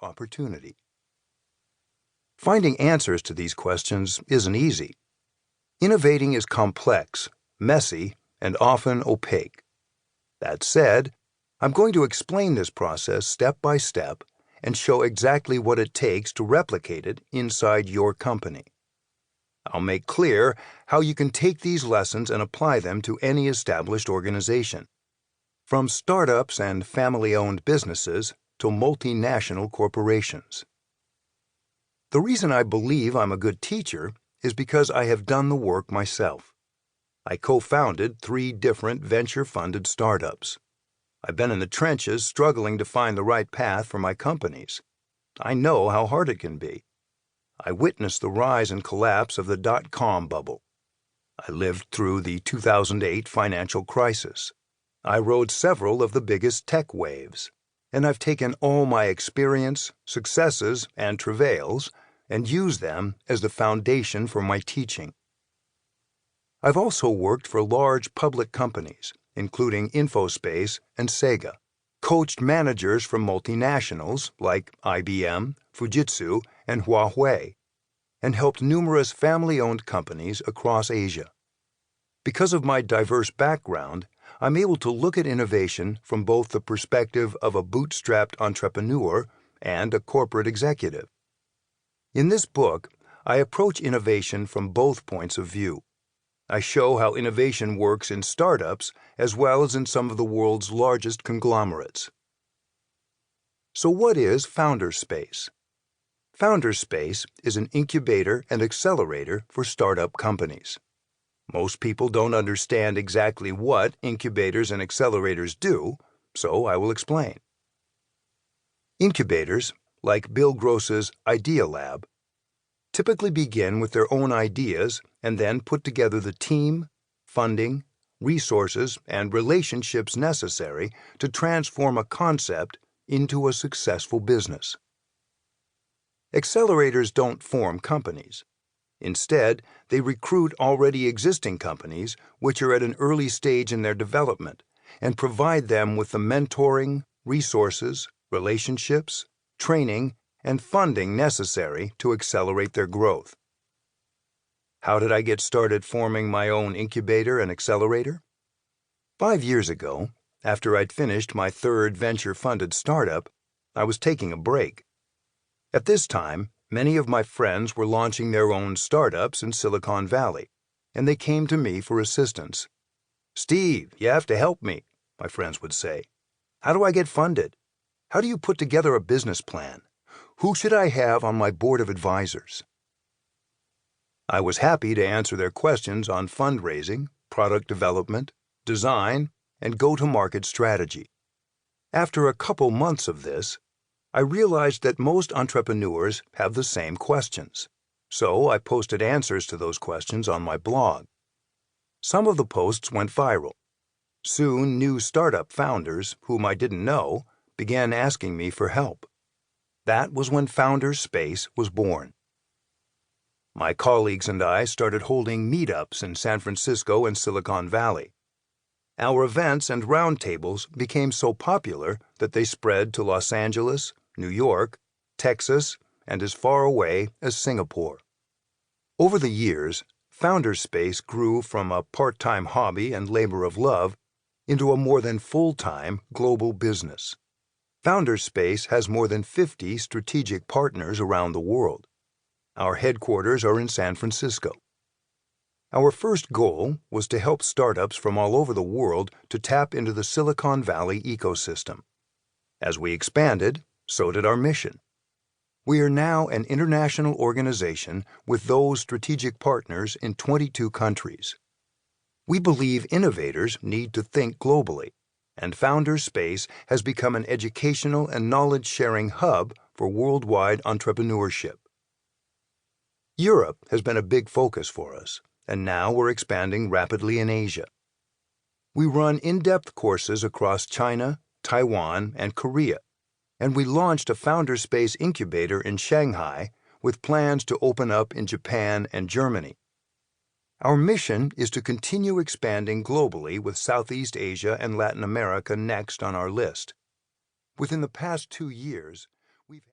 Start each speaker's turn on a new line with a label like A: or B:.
A: opportunity? Finding answers to these questions isn't easy. Innovating is complex, messy, and often opaque. That said, I'm going to explain this process step by step and show exactly what it takes to replicate it inside your company. I'll make clear how you can take these lessons and apply them to any established organization, from startups and family-owned businesses to multinational corporations. The reason I believe I'm a good teacher is because I have done the work myself. I co-founded 3 different venture-funded startups. I've been in the trenches struggling to find the right path for my companies. I know how hard it can be. I witnessed the rise and collapse of the dot-com bubble. I lived through the 2008 financial crisis. I rode several of the biggest tech waves, and I've taken all my experience, successes, and travails and used them as the foundation for my teaching. I've also worked for large public companies, including InfoSpace and Sega, coached managers from multinationals like IBM, Fujitsu, and Huawei, and helped numerous family-owned companies across Asia. Because of my diverse background, I'm able to look at innovation from both the perspective of a bootstrapped entrepreneur and a corporate executive. In this book, I approach innovation from both points of view. I show how innovation works in startups as well as in some of the world's largest conglomerates. So what is Founderspace? Founderspace is an incubator and accelerator for startup companies. Most people don't understand exactly what incubators and accelerators do, so I will explain. Incubators, like Bill Gross's Idea Lab, typically begin with their own ideas and then put together the team, funding, resources, and relationships necessary to transform a concept into a successful business. Accelerators don't form companies. Instead, they recruit already existing companies which are at an early stage in their development and provide them with the mentoring, resources, relationships, training, and funding necessary to accelerate their growth. How did I get started forming my own incubator and accelerator? 5 years ago, after I'd finished my 3rd venture-funded startup, I was taking a break. At this time, many of my friends were launching their own startups in Silicon Valley, and they came to me for assistance. "Steve, you have to help me," my friends would say. "How do I get funded? How do you put together a business plan? Who should I have on my board of advisors?" I was happy to answer their questions on fundraising, product development, design, and go-to-market strategy. After a couple months of this, I realized that most entrepreneurs have the same questions, so I posted answers to those questions on my blog. Some of the posts went viral. Soon, new startup founders, whom I didn't know, began asking me for help. That was when Founderspace was born. My colleagues and I started holding meetups in San Francisco and Silicon Valley. Our events and roundtables became so popular that they spread to Los Angeles, New York, Texas, and as far away as Singapore. Over the years, Founderspace grew from a part-time hobby and labor of love into a more than full-time global business. Founderspace has more than 50 strategic partners around the world. Our headquarters are in San Francisco. Our first goal was to help startups from all over the world to tap into the Silicon Valley ecosystem. As we expanded, so did our mission. We are now an international organization with those strategic partners in 22 countries. We believe innovators need to think globally, and Founderspace has become an educational and knowledge-sharing hub for worldwide entrepreneurship. Europe has been a big focus for us, and now we're expanding rapidly in Asia. We run in-depth courses across China, Taiwan, and Korea, and we launched a Founderspace incubator in Shanghai with plans to open up in Japan and Germany. Our mission is to continue expanding globally with Southeast Asia and Latin America next on our list. Within the past 2 years,